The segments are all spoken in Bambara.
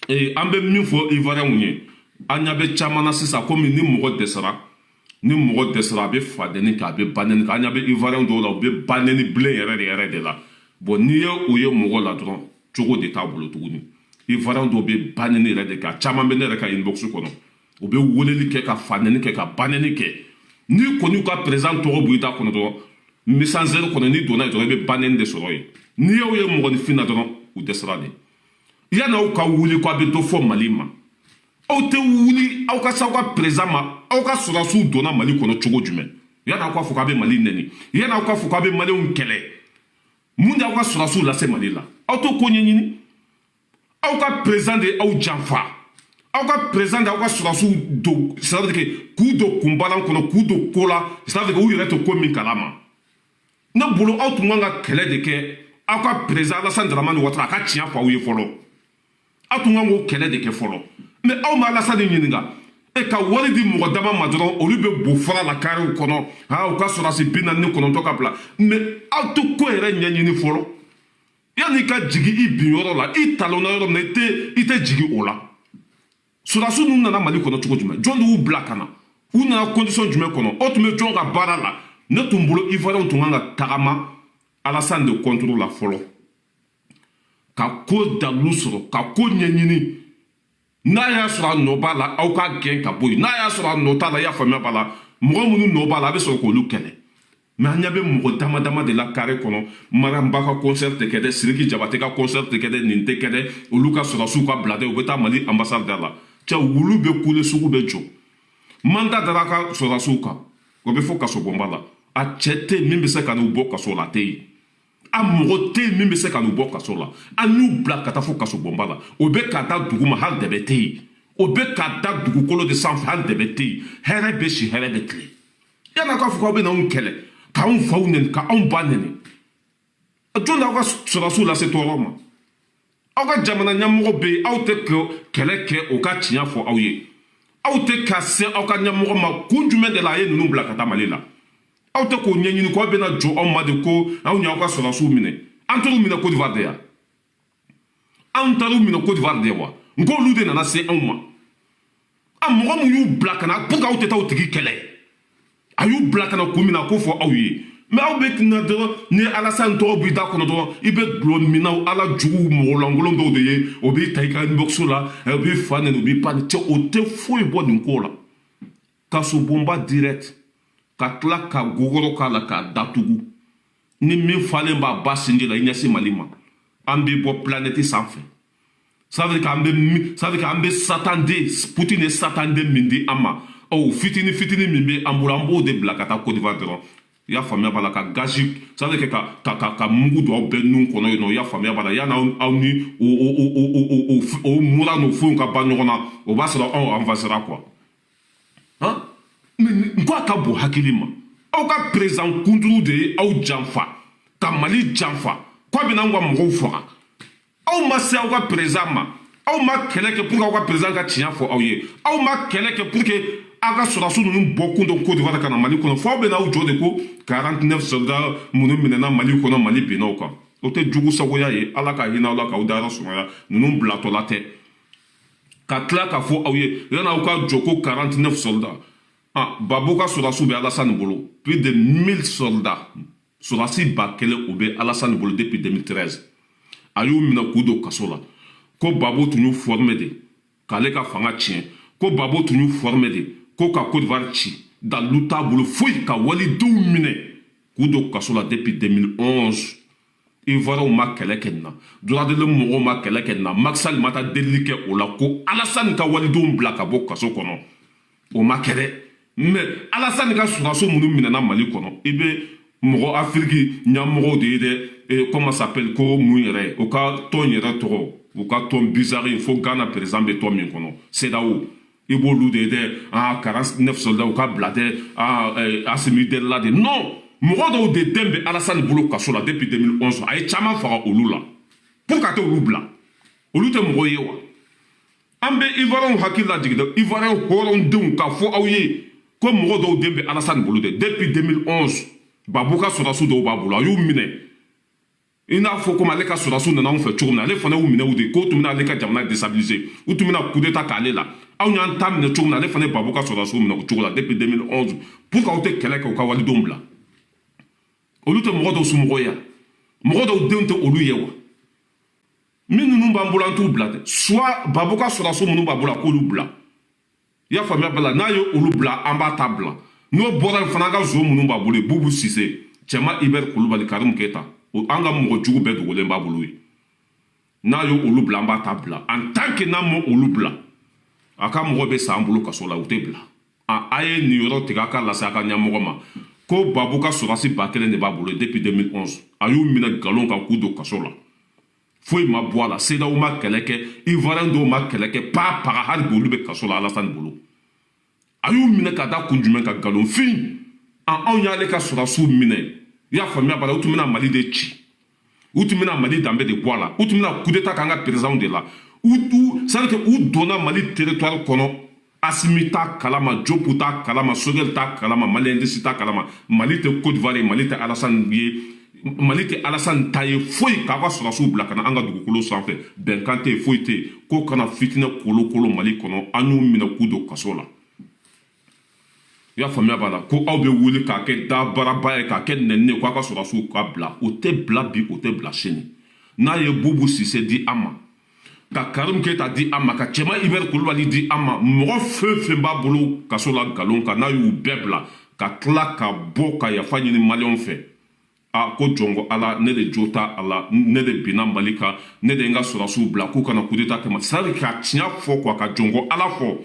an bɛ min fɔ ivoirien ye an ɲa bɛ caman na sisan komi ni mɔgɔ dɛsɛra a bɛ fadeni kɛ a bɛ baneni kɛ an ɲa bɛ ivoirien dɔw la u bɛ baneni bilen yɛrɛ de la bon n'i ye u ye mɔgɔ la dɔrɔn cogo de t'a bolo tuguni ivoirien dɔw bɛ baneni yɛrɛ de kɛ a caman bɛ ne yɛrɛ ka inbox kɔnɔ u bɛ weleli kɛ ka fadeni kɛ ka baneni kɛ ni kɔni ka président tɔgɔ b'i da kɔnɔ dɔrɔn missanzɛri kɔnɔ ni donna dɔrɔn i bɛ baneni de sɔrɔ yen n'i y'u ye mɔgɔninfin na dɔrɔn u dɛsɛra de yan'aw ka wuli k'a bɛ dɔ fɔ mali ma aw tɛ wuli aw ka se aw ka président ma aw ka sɔrɔdasiw donna mali kɔnɔ cogo jumɛn yan'aw ka fɔ k'a bɛ mali nɛni yan'aw ka fɔ k'a bɛ maliyɛnw kɛlɛ mun de y'aw ka sɔrɔdasiw lase mali la aw t'o ko ɲɛɲini aw ka président de aw janfa aw ka président de aw ka sɔrɔdasiw don c'est à dire que k'u don kunbalan kɔnɔ k'u don ko la c'est à dire que u yɛrɛ tɛ ko min kalama ne bolo aw tun kan ka kɛlɛ de kɛ aw ka président Alassane Dramane Ouattara a ka tiɲɛ fɔ aw ye fɔlɔ aw tun kan k'o kɛlɛ de kɛ fɔlɔ mais aw ma Alassane ɲininka ka wari di mɔgɔ dama ma dɔrɔn olu bɛ bo fara la karew kɔnɔ u ka sɔrɔdasi 49 ka bila mais aw tɛ ko yɛrɛ ɲɛɲini fɔlɔ yanni ka jigin i bin yɔrɔ la i talonna yɔrɔ min na i tɛ jigin o la sɔrɔdasiw ninnu nana mali kɔnɔ cogo jumɛn jɔn de y'u bila ka na u nana condition jumɛn kɔnɔ aw tun bɛ jɔn ka baara la ne tun bolo ivoirien tun kan ka tagama Alassane de contrôle la fɔlɔ ka ko dalu sɔrɔ ka ko ɲɛɲini n'a y'a sɔrɔ a nɔ b'a la aw ka gɛn ka bɔ yen n'a y'a sɔrɔ a nɔ t'a la i y'a faamuya b'a la mɔgɔ minnu nɔ b'a la a bɛ sɔrɔ k'olu kɛlɛ mais an ɲɛ bɛ mɔgɔ dama dama de la carré kɔnɔ Maranba ka concert tɛ kɛ dɛ Sidiki Jabate ka concert tɛ kɛ dɛ nin tɛ kɛ dɛ olu ka sɔrɔdasiw ka bila dɛ u bɛ taa Mali ambassade la cɛ wulu bɛ kule sugu bɛ jɔ mandat dara ka sɔrɔdasiw kan o bɛ fɔ kaso bɔnba la a cɛ tɛ min bɛ se ka n'u bɔ kaso la a tɛ yen a mɔgɔ tɛ yen min bɛ se ka n'u bɔ kaso la an y'u bila ka taa fɔ kaso bɔnba la o bɛ ka da dugu ma hali dɛbɛ tɛ yen o bɛ ka da dugukolo de sanfɛ hali dɛbɛ tɛ yen hɛrɛ bɛ si hɛrɛ bɛ tile yan'a ka fɔ k'aw bɛ n'anw kɛlɛ k'anw faw nɛni k'anw ba nɛni jɔn de aw ka sɔrɔdasiw lase tɔɔrɔ ma aw ka jamana ɲɛmɔgɔ bɛ yen aw tɛ kɛlɛ kɛ o ka tiɲɛ fɔ aw ye aw tɛ ka se aw ka ɲɛmɔgɔ ma kun jumɛn de la a ye ninnu bila ka taa mali la aw tɛ k'o ɲɛɲini k'aw bɛna jɔ aw ma de ko aw y'aw ka sɔrɔdasiw minɛ an taar'u minɛ Côte d'Ivoire de yan an taar'u minɛ Côte d'Ivoire de wa n k'olu de nana se anw ma a mɔgɔ min y'u bila ka na pour que aw tɛ taa o tigi kɛlɛ a y'u bila ka na kun min na k'o fɔ aw ye mais aw bɛ na dɔrɔn ni Alassane tɔgɔ b'i da kɔnɔ dɔrɔn i bɛ dulɔ minna ala juguw mɔgɔlankolon dɔw de ye o b'i ta i ka inbox la o b'i fa nɛni o b'i ba nɛni cɛ o tɛ foyi bɔ nin ko la kaso bonba direct ka tila ka gogoro k'a la k'a datugu ni min falen b'a ba sinji la i ɲɛsin mali ma an bɛ bɔ planète sanfɛ ça veut dire k'an bɛ satanden Poutine ye satanden min di an ma fitini min bɛ an bolo an b'o de bila ka taa Côte d'Ivoire dɔrɔn i y'a faamuya b'a la ka gazi ça veut dire ka mugu don aw bɛɛ nun kɔnɔ yen nɔ i y'a faamuya b'a la yan'aw ni o mura n'o fɛnw ka ban ɲɔgɔn na o b'a sɔrɔ anw avancera quoi han n ko a ka bon hakili ma aw ka président kunturu de ye aw janfa ka mali janfa k'a bɛ n'anw ka mɔgɔw faga aw ma se aw ka président ma aw ma kɛlɛ kɛ pour que aw ka président ka tiɲɛ fɔ aw ye aw ma kɛlɛ kɛ pour que aw ka sɔrɔdasiw ninnu bɔ kun dɔ Côte d'Ivoire ka na mali kɔnɔ fɔ aw bɛ n'aw jɔ de ko 49 soldats minnu minɛna mali kɔnɔ mali binna o kan o tɛ jugu sagoya ye ala ka hinɛ aw la k'aw dayɔrɔ sumaya ninnu bilatɔla tɛ ka tila k'a fɔ aw ye yan'aw ka jɔ ko 49 soldats Babo ka sɔrɔdasiw bɛ Alassane bolo plus de 1000 soldats sɔrɔdasi 1000 o bɛ Alassane bolo depuis 2013 a y'u minɛ k'u don kaso la ko Babo tun y'u formé de k'ale ka fanga tiɲɛ ko Babo tun y'u formé de ko ka Côte d'Ivoire ci dalu t'a bolo foyi ka walidenw minɛ k'u don kaso la depuis 2011 Ivoiriens ma kɛlɛ kɛ nin na duradelen mɔgɔw ma kɛlɛ kɛ nin na Macky Sall ma taa delili kɛ o la ko Alassane ka walidenw bila ka bɔ kaso kɔnɔ o ma kɛlɛ mais Alassane ka sɔrɔdasiw minnu minɛna mali kɔnɔ i bɛ mɔgɔ Afiriki ɲɛmɔgɔw de ye dɛ comment s'appelle ko mun yɛrɛ o ka tɔn yɛrɛ tɔgɔ u ka tɔn bizarre in fo Ghana président bɛ tɔn min kɔnɔ CEDEAO i b'olu de ye dɛ 49 soldats u ka bila dɛ Assimi Goïta de non mɔgɔ dɔw de den bɛ Alassane bolo kaso la depuis 2011 a ye caman faga olu la pour ka taa olu bila olu tɛ mɔgɔ ye wa an bɛ Ivoiriens hakili lajigin dɛ Ivoiriens hɔrɔndenw k'a fɔ aw ye ko mɔgɔ dɔw den bɛ Alassane bolo de depuis 2011 Babou ka sɔrɔdasiw dɔw b'a bolo a y'u minɛ i n'a fɔ komi ale ka sɔrɔdasiw nana anw fɛ cogo min na ale fana y'u minɛ u de k'o tun bɛna ale ka jamana déstabiliser u tun bɛna coup d'état k'ale la aw y'an ta minɛ cogo min na ale fana ye Babu ka sɔrɔdasiw minɛ o cogo la depuis 2011 pour que aw tɛ kɛlɛ kɛ u ka walidenw bila olu tɛ mɔgɔ dɔw somɔgɔ ye mɔgɔ dɔw denw tɛ olu ye wa min ninnu b'an bolo an t'u bila dɛ soit Babu ka sɔrɔdasiw minnu b'a bolo a k'olu bila i y'a faamuya bala n'a ye olu bila an b'a ta bila n'o bɔra yen fana an ka zo minnu b'a bolo Bubu Sise Cɛma Iber Kulubali Karimu Keyita an ka mɔgɔ jugu bɛɛ dogolen b'a bolo ye n'a ye olu bila an b'a ta bila en tant que n'a ma olu bila a ka mɔgɔ bɛ sa an bolo kaso la u tɛ bila a ye nin yɔrɔ tigɛ a ka lase a ka ɲɛmɔgɔ ma ko Babu ka sɔrɔdasi 1000 de b'a bolo depuis 2011 a y'u minɛ nkalon kan k'u don kaso la foyi ma bɔ a la CEDEAO ma kɛlɛ kɛ Ivoirien dɔw ma kɛlɛ kɛ pa paga hali bi olu bɛ kaso la Alassane bolo a y'u minɛ ka da kun jumɛn ka nkalonfin anw y'ale ka sɔrɔdasiw minɛ i y'a faamuya bala u tun bɛna Mali de ci u tun bɛna Mali danbe de bɔ a la u tun bɛna coup d'état k'an ka président de la c'est-à-dire que u donna Mali territoire kɔnɔ Assimi t'a kalama Diopu t'a kalama Sogɛl t'a kalama Malien de si t'a kalama Mali tɛ Côte d'Ivoire ye Mali tɛ Alassane ye Mali tɛ Alassane ta ye foyi k'a ka sɔrɔdasiw bila ka na an ka dugukolo sanfɛ bɛnkan tɛ yen foyi tɛ yen k'o kana fitinɛ kolokolo Mali kɔnɔ an y'u minɛ k'u don kaso la i y'a faamuya b'a la ko aw bɛ wuli k'a kɛ dabaraba ye k'a kɛ nɛni ye k'aw ka sɔrɔdasiw ka bila o tɛ bila bi o tɛ bila sini n'a ye Bubu Sise di an ma ka Karimu Keyita di an ma ka Cɛma Iber Kulubali di an ma mɔgɔ fɛn fɛn b'a bolo kaso la nkalon kan n'a y'u bɛɛ bila ka tila ka bɔ ka yafa ɲini maliyɛnw fɛ ko jɔn ko Ala ne de jo t'a la ne de binna Mali kan ne de ye n ka sɔrɔdasiw bila k'u kana coup d'état kɛ ma c'est à dire ka tiɲɛ fɔ quoi ka jɔn ko Ala fɔ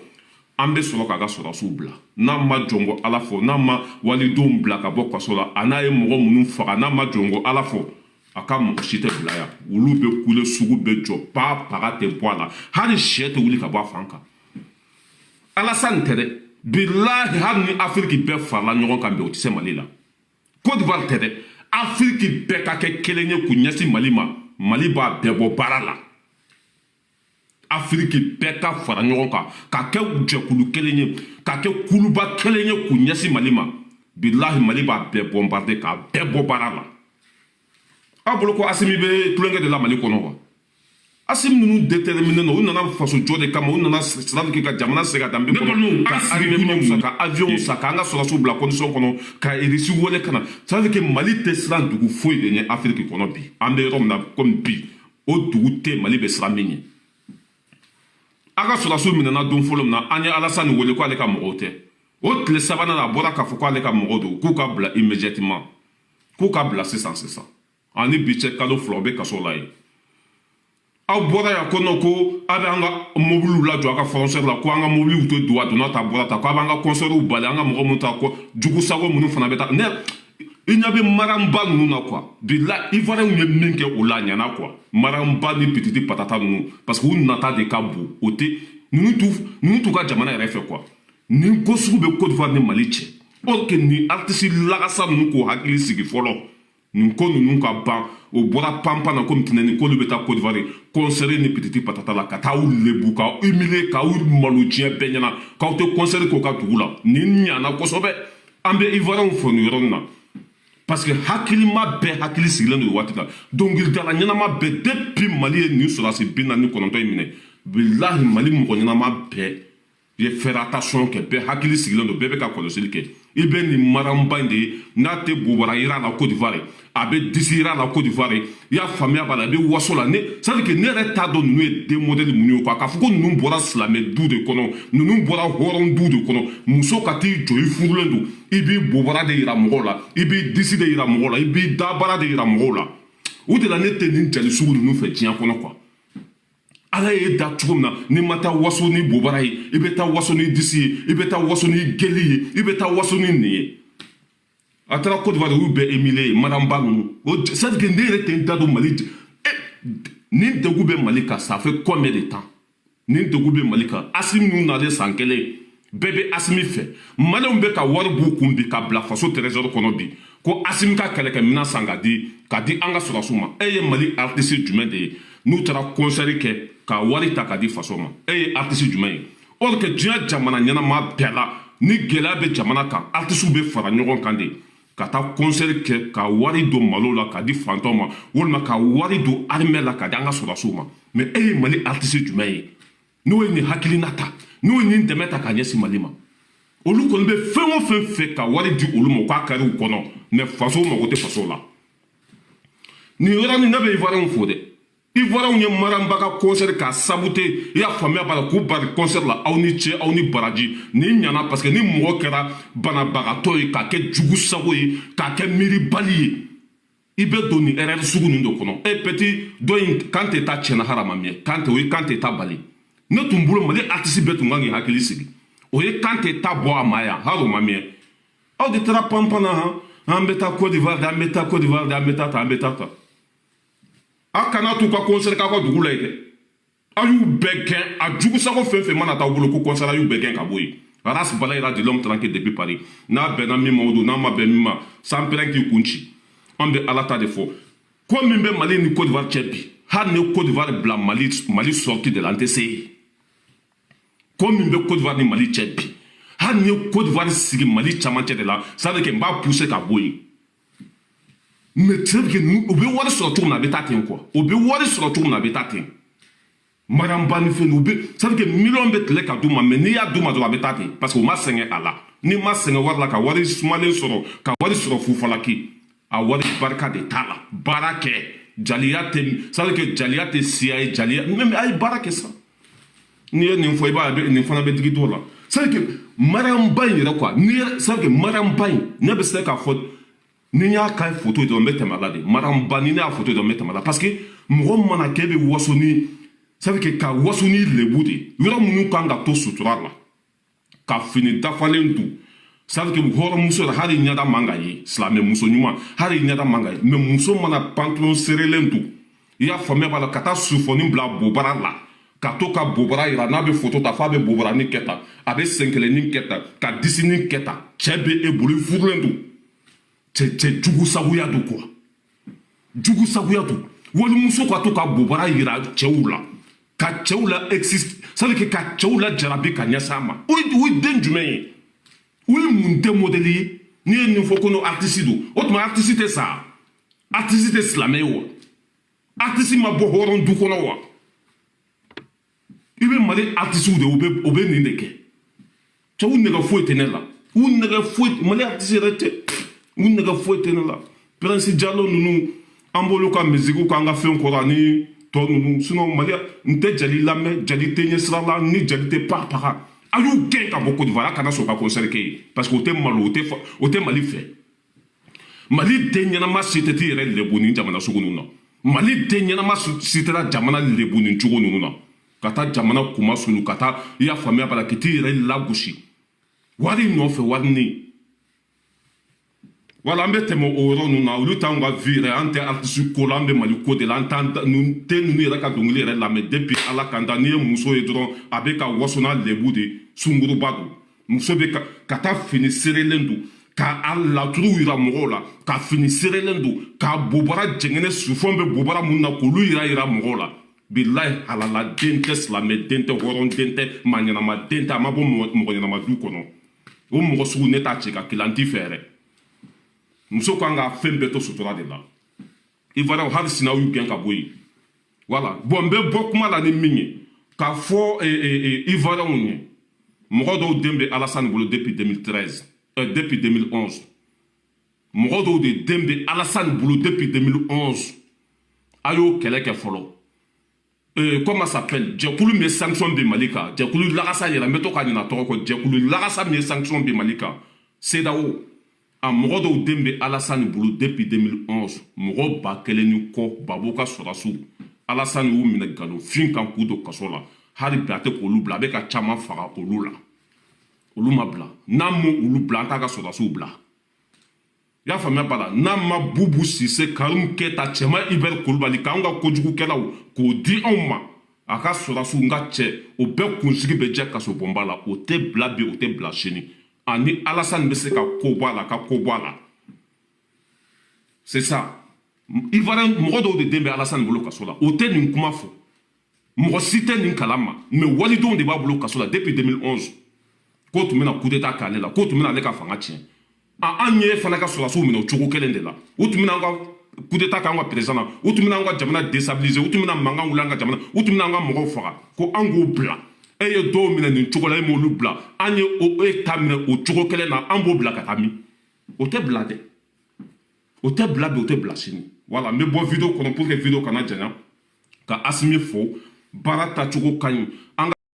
an bɛ sɔrɔ k'a ka sɔrɔdasiw bila n'a ma jɔn ko Ala fɔ n'a ma walidenw bila ka bɔ kaso la a n'a ye mɔgɔ minnu faga n'a ma jɔn ko Ala fɔ a ka mɔgɔ si tɛ bila yan olu bɛ kule sugu bɛ jɔ pa paga tɛ bɔ a la hali sɛ tɛ wuli ka bɔ a fan kan Alassane tɛ dɛ bilahi hali ni Afiriki bɛɛ farala ɲɔgɔn kan bɛn o tɛ se Mali la Côte d'Ivoire tɛ dɛ Afiriki bɛɛ ka kɛ kelen ye k'u ɲɛsin Mali ma Mali b'a bɛɛ bɔ baara la Afiriki bɛɛ ka fara ɲɔgɔn kan ka kɛ jɛkulu kelen ye ka kɛ kuluba kelen ye k'u ɲɛsin Mali ma bilahi Mali b'a bɛɛ bombarder k'a bɛɛ bɔ baara la aw bolo ko Assimi bɛ tulonkɛ de la Mali kɔnɔ wa Assimi ninnu déterminé u nana faso jɔ de kama u nana c'est-à-dire que ka jamana se ka danbe kɔnɔ ka armée san ka avion san k'an ka sɔrɔdasiw bila condition kɔnɔ ka RISI wele ka na c'est-à-dire que Mali tɛ siran dugu foyi de ɲɛ Afiriki kɔnɔ bi an bɛ yɔrɔ min na comme bi o dugu tɛ Mali bɛ siran min ɲɛ a ka sɔrɔdasiw minɛna don fɔlɔ min na an ye Alassane wele ko ale ka mɔgɔw tɛ o tile sabanan a bɔra k'a fɔ ko ale ka mɔgɔw don k'u ka bila immédiatement k'u ka bila sisan ani bi cɛ kalo 2 o bɛ kaso la yen aw bɔra yan ko non ko a bɛ an ka mobiliw lajɔ a ka frontière la ko an ka mobiliw tɛ don a donna ta bɔra ta ko a b'an ka concert bali an ka mɔgɔ minnu ta ko jugu sago minnu fana bɛ taa ne i ɲɛ bɛ maranba ninnu na quoi bilahi Ivoirien ye min kɛ o la a ɲɛna quoi maranba ni pititi patata ninnu parce que u nata de ka bon o tɛ ninnu t'u ka jamana yɛrɛ fɛ quoi nin ko sugu bɛ Côte d'Ivoire ni Mali cɛ or que nin artiste lagasa ninnu k'o hakili sigi fɔlɔ nin ko ninnu ka ban o bɔra panpan na komi tinɛni k'olu bɛ taa Côte d'Ivoire concert ni pititi patata la ka taa aw lebu k'aw humilier k'aw malo diɲɛ bɛɛ ɲɛna k'aw tɛ concert k'o ka dugu la nin ɲana kosɛbɛ an bɛ Ivoiriens fɔ nin yɔrɔ nin na parce que hakilima bɛɛ hakili sigilen don waati la dɔnkilidala ɲɛnama bɛɛ depuis Mali ye nin sɔrɔdasi 49 in minɛ bilahi Mali mɔgɔ ɲɛnama bɛɛ ye faire attention kɛ bɛɛ hakili sigilen don bɛɛ bɛ ka kɔlɔsili kɛ i bɛ nin maranba in de ye n'a tɛ bobara yira la Côte d'Ivoire a bɛ disi yira la Côte d'Ivoire i y'a faamuya b'a la a bɛ waso la c'est à dire que ne yɛrɛ t'a dɔn ninnu ye den modèle minnu ye quoi k'a fɔ ko ninnu bɔra silamɛ du de kɔnɔ ninnu bɔra hɔrɔn du de kɔnɔ muso ka t'i jɔ i furulen don i b'i bobara de yira mɔgɔw la i b'i disi de yira mɔgɔw la i b'i dabara de yira mɔgɔw la o de la ne tɛ nin jali sugu ninnu fɛ diɲɛ kɔnɔ quoi Ala ye da cogo min na n'i ma taa waso ni bobara ye i bɛ taa waso ni disi ye i bɛ taa waso ni geli ye i bɛ taa waso ni nin ye a taara Côte d'Ivoire u bɛɛ émilé maranba ninnu c'est à dire que ne yɛrɛ tɛ n da don Mali nin degun bɛ Mali kan ça fait combien de temps nin degun bɛ Mali kan Assimi ninnu nalen san kelen bɛɛ bɛ Assimi fɛ maliyɛnw bɛ ka wari b'u kun bi ka bila faso trésor kɔnɔ bi ko Assimi ka kɛlɛkɛminɛn san ka di an ka sɔrɔdasiw ma e ye Mali artiste jumɛn de ye n'u taara concert kɛ ka wari ta ka di faso ma e ye artiste jumɛn ye or que diɲɛ jamana ɲɛnama bɛɛ la ni gɛlɛya bɛ jamana kan artistes bɛ fara ɲɔgɔn kan de ka taa concert kɛ ka wari don malo la ka di fantanw ma walima ka wari don armée la ka di an ka sɔrɔdasiw ma mais e ye Mali artiste jumɛn ye n'o ye nin hakilina ta n'o ye nin dɛmɛ ta ka ɲɛsin Mali ma olu kɔni bɛ fɛn o fɛn fɛ ka wari di olu ma k'a kari u kɔnɔ mais faso mago tɛ faso la nin yɔrɔnin ne bɛ Ivoirien fo dɛ Ivoirien ye Marambaga concert k'a saboté i y'a faamuya b'a la k'u bari concert la aw ni cɛ aw ni baraji nin ɲana parce que ni mɔgɔ kɛra banabagatɔ ye k'a kɛ jugu sago ye k'a kɛ miiribali ye i bɛ don nin erreur sugu nin de kɔnɔ e petit dɔ in kan tɛ taa tiɲɛna hara ma miyɛ kan tɛ taa bali ne tun bolo Mali artiste bɛɛ tun kan k'i hakili sigi o ye kan tɛ taa bɔ a ma yan hali o ma miyɛ aw de taara panpana han an bɛ taa Côte d'Ivoire de an bɛ taa Côte d'Ivoire de an bɛ taa ta an bɛ taa ta a kana t'u ka concert k'aw ka dugu la yen dɛ a y'u bɛɛ gɛn a jugu sago fɛn fɛn mana t'aw bolo ko concert a y'u bɛɛ gɛn ka bɔ yen race balayira de l'homme tranquille depuis Paris n'a bɛnna min ma o don n'a ma bɛn min ma sanpɛrɛn k'i kun ci an bɛ ala ta de fɔ ko min bɛ Mali ni Côte d'Ivoire cɛ bi hali ni Côte d'Ivoire bila Mali sorti de la an tɛ se yen ko min bɛ Côte d'Ivoire ni Mali cɛ bi hali ni Côte d'Ivoire sigi Mali camancɛ de la ça veut dire que n b'a pousser ka bɔ yen mais c'est vrai que u bɛ wari sɔrɔ cogo min na a bɛ taa ten quoi u bɛ wari sɔrɔ cogo min na a bɛ taa ten Maramba ni fɛn u bɛ ça veut dire que miliyɔn bɛ tile ka d'u ma mais n'i y'a d'u ma dɔrɔn a bɛ taa ten parce que u ma sɛgɛn a la n'i ma sɛgɛn wari la ka wari sumalen sɔrɔ ka wari sɔrɔ fufalaki a wari barika de t'a la baara kɛ jaliya tɛ ça veut dire que jaliya tɛ siya ye jaliya même a ye baara kɛ sa n'i ye nin fɔ i b'a nin fana bɛ digi dɔw la ça veut dire que Maramba in yɛrɛ quoi n'i ye ça veut dire que Maramba in ne bɛ se k'a fɔ ni n y'a ka photo dɔrɔn n bɛ tɛmɛ a la de Maramba ni ne y'a photo dɔrɔn n bɛ tɛmɛ a la parce que mɔgɔ mana kɛ bɛ waso ni ça veut dire que ka waso ni lebu de yɔrɔ minnu kan ka to sutura la ka fini dafalen don ça veut dire que hɔrɔnmuso yɛrɛ hali ɲɛda man ka ye silamɛ muso ɲuman hali ɲɛda man ka ye mais muso mana pantalon serelen don i y'a faamuya b'a la ka taa sufɔni bila bobara la ka to ka bobara yira n'a bɛ photo ta f'a bɛ bobaranin kɛ tan a bɛ senkelennin kɛ tan ka disinin kɛ tan cɛ bɛ e bolo i furulen don cɛ jugu sagoya don quoi jugu sagoya don walimuso ka to ka bobara yira cɛw la ka cɛw la existe ça veut dire que ka cɛw la jarabi ka ɲɛsin a ma o ye den jumɛn ye o ye mun tɛ modèle ye n'i ye nin fɔ ko no artiste don o tuma artiste tɛ sa artiste tɛ silamɛ ye wa artiste ma bɔ hɔrɔn du kɔnɔ wa i bɛ Mali artiste de o bɛ nin de kɛ cɛw nɛgɛ foyi tɛ ne la u nɛgɛ foyi Mali artiste yɛrɛ tɛ u nɛgɛ foyi tɛ ne la Prince Diallo ninnu an b'olu ka musique k'an ka fɛn kɔrɔ ani tɔ ninnu sinon Mali n tɛ jali lamɛn jali tɛ ɲɛ sira la ni jali tɛ paga a y'u gɛn ka bɔ Côte d'Ivoire a kana sɔn ka concert kɛ yen parce que o tɛ malo o tɛ Mali fɛ Mali den ɲɛnama si tɛ t'i yɛrɛ lebu nin jamana sugu ninnu na Mali den ɲɛnama si tɛ jamana lebu nin cogo ninnu na ka taa jamana kuma sulu ka taa i y'a faamuya b'a la k'i t'i yɛrɛ lagosi wari nɔfɛ wari ni wala an bɛ tɛmɛ o yɔrɔ ninnu na olu t'anw ka vie yɛrɛ an tɛ artiste ko la an bɛ Mali ko de la an tɛ ninnu yɛrɛ ka dɔnkili yɛrɛ lamɛn depuis ala kan da n'i ye muso ye dɔrɔn a bɛ ka waso n'a lebu de sunguruba don muso bɛ ka taa fini serelen don k'a laturu yira mɔgɔw la ka fini serelen don k'a bobara jɛngɛnɛ sufɔn bɛ bobara mun na k'olu yira mɔgɔw la bilayi halala den tɛ silamɛ den tɛ hɔrɔn den tɛ maa ɲɛnama den tɛ a ma bɔ mɔgɔ ɲɛnama du kɔnɔ o mɔgɔ sugu ne t'a cɛ ka kilanti fɛ yɛrɛ muso kan ka fɛn bɛɛ to sutura de la Ivoirien hali sini aw y'u gɛn ka bɔ yen voilà bon n bɛ bɔ kuma la ni min ye k'a fɔ Ivoirien ye mɔgɔ dɔw den bɛ Alassane bolo depuis 2013 depuis 2011 mɔgɔ dɔw de den bɛ Alassane bolo depuis 2011 a y'o kɛlɛ kɛ fɔlɔ comment ça s'appelle jɛkulu min ye sanction bɛ Mali kan jɛkulu lagasa yɛrɛ n bɛ to ka ɲinɛ tɔgɔ kɔ jɛkulu lagasa min ye sanction bɛ Mali kan CEDEAO a mɔgɔ dɔw den bɛ Alassane bolo depuis 2011 mɔgɔ 1000 ni kɔ Babo ka sɔrɔdasiw Alassane y'u minɛ nkalonfin kan k'u don kaso la hali bi a tɛ k'olu bila a bɛ ka caman faga olu la olu ma bila n'an ma olu bila an t'a ka sɔrɔdasiw bila i y'a faamuya b'a la n'an ma Bubu Sise Karim Keyita cɛman Iber Kulibali k'anw ka kojugukɛlaw k'o di anw ma a ka sɔrɔdasiw n ka cɛ o bɛɛ kunsigi bɛ jɛ kaso bɔnba la o tɛ bila bi o tɛ bila sini ani Alassane bɛ se ka ko bɔ a la ka ko bɔ a la c'est ça Ivoirien mɔgɔ dɔw de den bɛ Alassane bolo kaso la o tɛ nin kuma fɔ mɔgɔ si tɛ nin kalama mais walidenw de b'a bolo kaso la depuis 2011 k'o tun bɛna coup d'état k'ale la k'o tun bɛna ale ka fanga tiɲɛ an ye fana ka sɔrɔsiw minɛ o cogo kelen de la u tun bɛna an ka coup d'état k'an ka président na u tun bɛna an ka jamana déstabiliser u tun bɛna mankan wuli an ka jamana u tun bɛna an ka mɔgɔw faga ko an k'o bila e ye dɔw minɛ nin cogo la e m'olu bila an ye e ta minɛ o cogo kelen na an b'o bila ka taa min o tɛ bila dɛ o tɛ bila bi o tɛ bila sini voilà n bɛ bɔ vidéo kɔnɔ pour que vidéo kana janya ka Asimi fo baara tacogo ka ɲi an